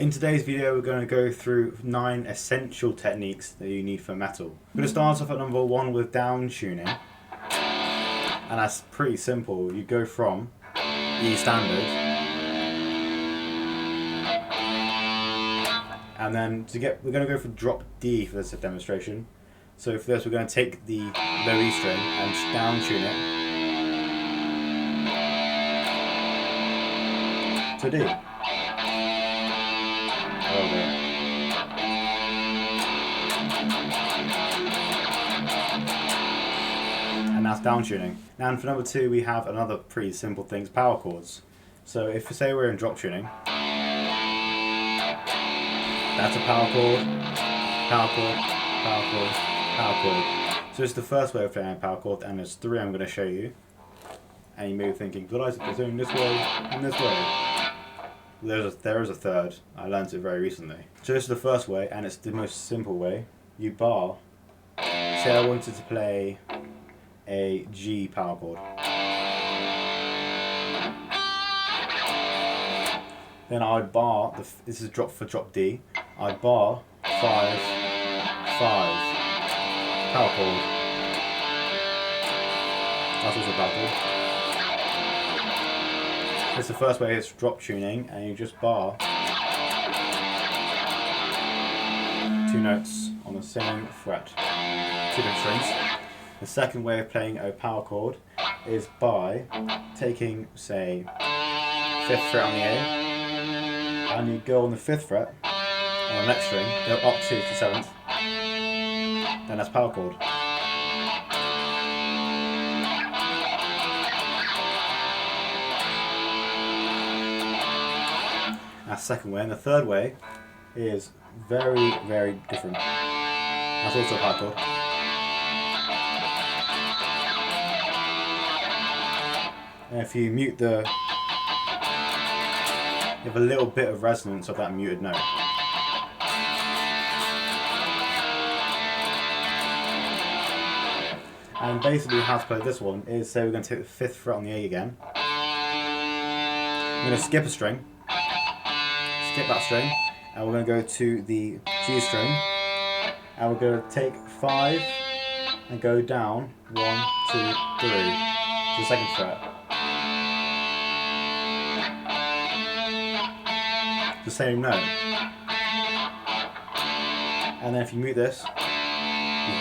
In today's video we're going to go through 9 essential techniques that you need for metal. We're going to start off at number 1 with down tuning, and that's pretty simple. You go from E standard, and then we're going to go for drop D for this demonstration. So for this we're going to take the low E string and down tune it to D. And that's down tuning. Now for number 2 we have another pretty simple thing, power chords. So if we say we're in drop tuning, that's a power chord, power chord, power chord, power chord. So this is the first way of playing a power chord, and there's 3 I'm going to show you. And you may be thinking, did I doing this way and this way? There is a third. I learned it very recently. So this is the first way, and it's the most simple way. You bar. Say I wanted to play a G power chord. Then I'd bar, this is drop for drop D. I'd bar 5, 5, power chord. That's also power chord. It's the first way, it's drop tuning, and you just bar 2 notes on the same fret, 2 different strings. The second way of playing a power chord is by taking, say, 5th fret on the A, and you go on the 5th fret on the next string, go up to the 7th, then that's power chord. That's the second way, and the third way is very, very different. That's also a power chord. And if you mute you have a little bit of resonance of that muted note. And basically how to play this one is, say we're going to take the 5th fret on the A again. We're going to skip a string. Skip that string, and we're going to go to the G string, and we're going to take 5 and go down 1, 2, 3 to the 2nd fret. The same note. And then if you mute this, you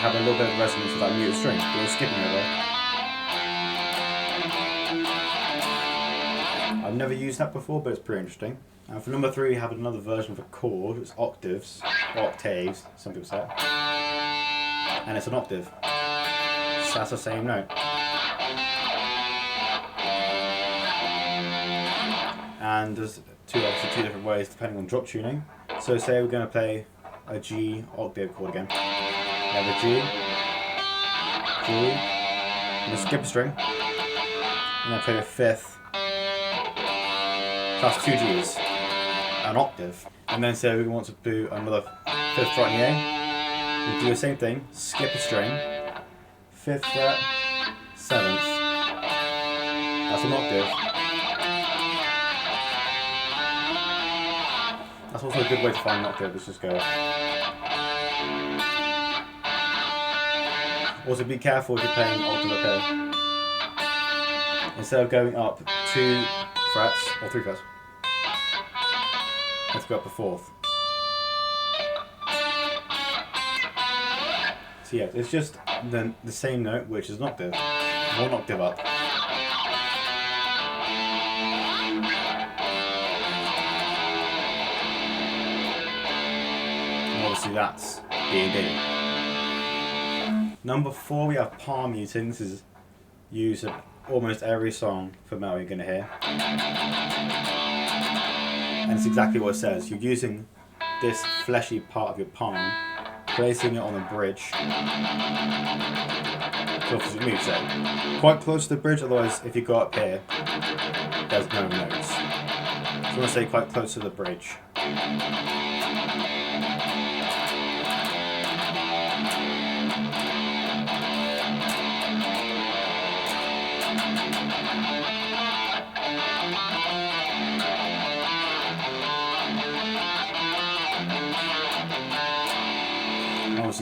have a little bit of resonance with that muted string that we're skipping over. I've never used that before, but it's pretty interesting. And for number 3 we have another version of a chord. It's octaves, or octaves, some people say. And it's an octave. So that's the same note. And there's obviously two different ways depending on drop tuning. So say we're going to play a G octave chord again. We have a G, I'm going to skip a string, and then play a 5th. That's 2 Gs. An octave, and then say we want to do another 5th fret on the A, we do the same thing, skip a string, 5th fret, 7th, that's an octave. That's also a good way to find an octave, let's just go. Also be careful if you're playing octave up here. Instead of going up 2 frets, or 3 frets, let's go up a 4th. So yeah, it's just the same note, which is an octave. 1 octave up. And obviously that's B and D. Number 4 we have palm muting. This is used in almost every song for metal you're going to hear. And it's exactly what it says. You're using this fleshy part of your palm, placing it on the bridge. So obviously it moves it quite close to the bridge, otherwise if you go up here, there's no notes. So you want to stay quite close to the bridge.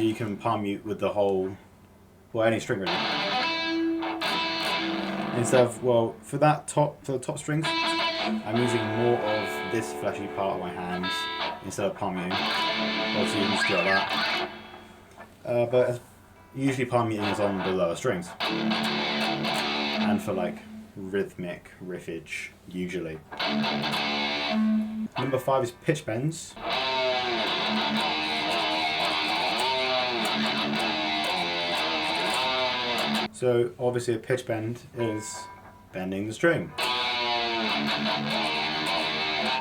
you can palm mute with the whole, well, any string really. Instead of, well, for the top strings, I'm using more of this fleshy part of my hands instead of palm muting. Obviously you can just do like that. But usually palm muting is on the lower strings. And for like rhythmic riffage, usually. Number 5 is pitch bends. So obviously a pitch bend is bending the string.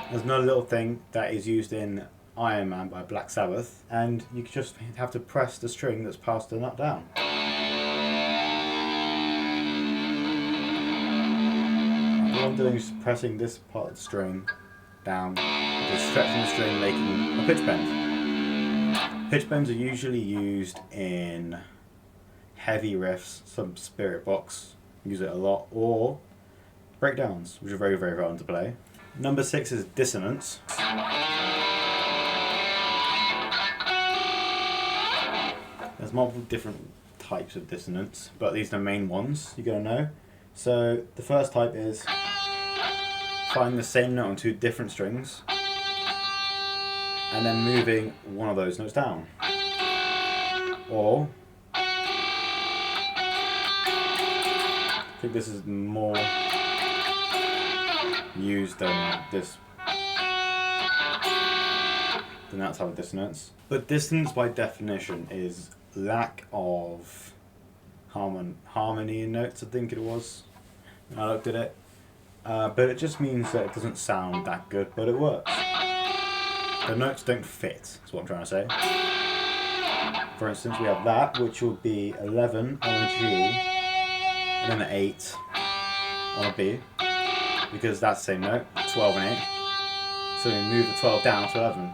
There's another little thing that is used in Iron Man by Black Sabbath, and you just have to press the string that's passed the nut down. All I'm doing is pressing this part of the string down, just stretching the string, making a pitch bend. Pitch bends are usually used in heavy riffs, some spirit box, use it a lot, or breakdowns, which are very, very fun to play. Number 6 is dissonance. There's multiple different types of dissonance, but these are the main ones you're going to know. So the first type is finding the same note on 2 different strings and then moving one of those notes down. Or I think this is more used than that type of dissonance. But dissonance by definition is lack of harmony in notes, I think it was when I looked at it. But it just means that it doesn't sound that good, but it works. The notes don't fit, is what I'm trying to say. For instance, we have that, which will be 11 on a G, and then an 8 on a B, because that's the same note, 12 and 8. So we move the 12 down to 11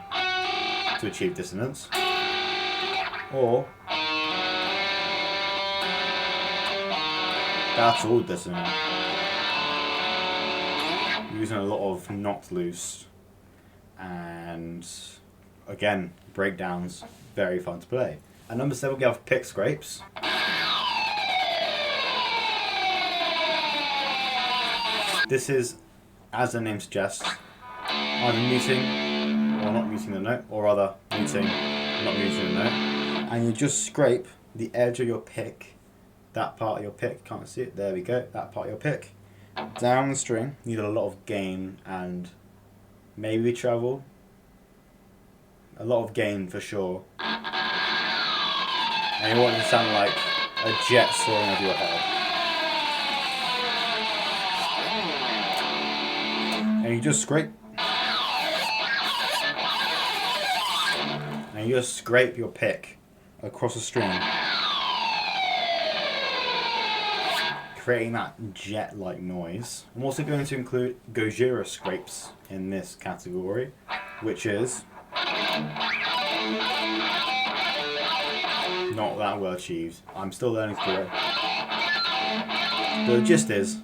to achieve dissonance. Or that's all dissonant. Using a lot of knocked loose and again breakdowns, very fun to play. At number 7 we have pick scrapes. This is, as the name suggests, either muting or not muting the note, or rather muting, not muting the note, and you just scrape the edge of your pick, that part of your pick, can't see it, there we go, that part of your pick, down the string. You need a lot of gain and maybe treble, a lot of gain for sure, and you want it to sound like a jet soaring over your head. And you just scrape. And you just scrape your pick across the string, creating that jet-like noise. I'm also going to include gojira scrapes in this category, which is not that well achieved. I'm still learning to do it. The gist is,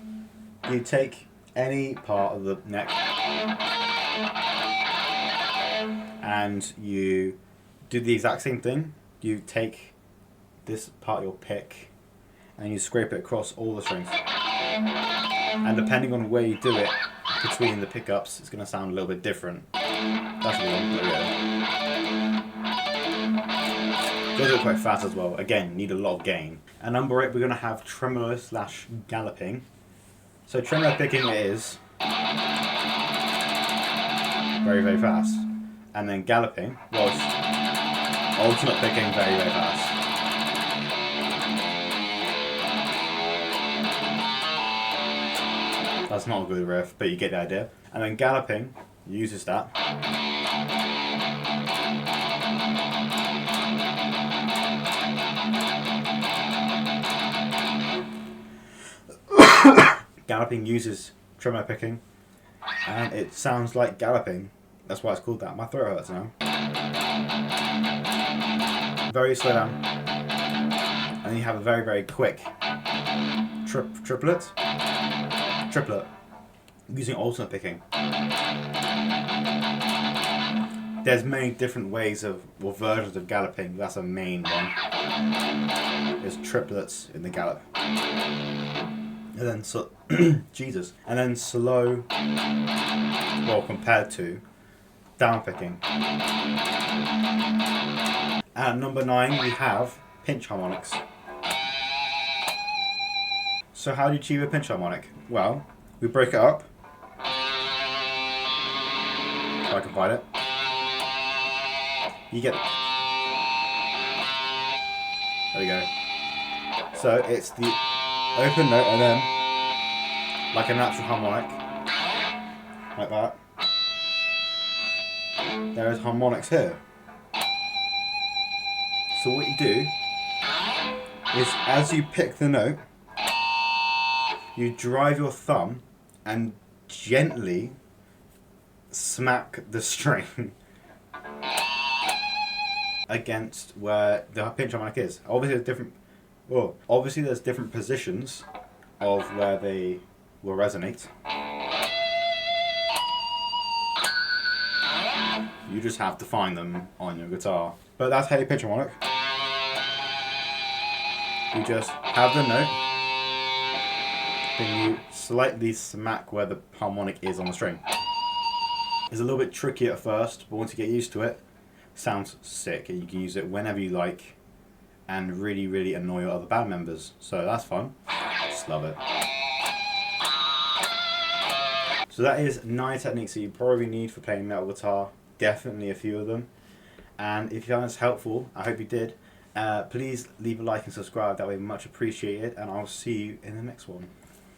you take any part of the neck and you do the exact same thing. You take this part of your pick and you scrape it across all the strings, and depending on where you do it between the pickups, it's going to sound a little bit different. That's what I'm doing. Goes quite fast as well. Again, need a lot of gain. At number 8 we're going to have tremolo / galloping. So tremolo picking is very, very fast, and then galloping was alternate picking very, very fast. That's not a good riff, but you get the idea. And then galloping uses that. Galloping uses tremolo picking, and it sounds like galloping. That's why it's called that. My throat hurts now. Very slow down, and then you have a very, very quick triplet using alternate picking. There's many different ways of, or versions of galloping. That's a main one. There's triplets in the gallop. And then, Jesus. And then slow, well, compared to down picking. At number 9, we have pinch harmonics. So how do you achieve a pinch harmonic? Well, we break it up. If I can find it. You get it. There we go. So it's the open note and then, like a natural harmonic, like that. There is harmonics here. So what you do is, as you pick the note, you drive your thumb and gently smack the string against where the pinch harmonic is. Obviously there's different positions of where they will resonate. You just have to find them on your guitar. But that's how you pinch harmonic. You just have the note, then you slightly smack where the harmonic is on the string. It's a little bit tricky at first, but once you get used to it, it sounds sick, and you can use it whenever you like and really, really annoy your other band members. So that's fun. Just love it. So that is 9 techniques that you probably need for playing metal guitar. Definitely a few of them. And if you found this helpful, I hope you did, please leave a like and subscribe. That would be much appreciated, and I'll see you in the next one.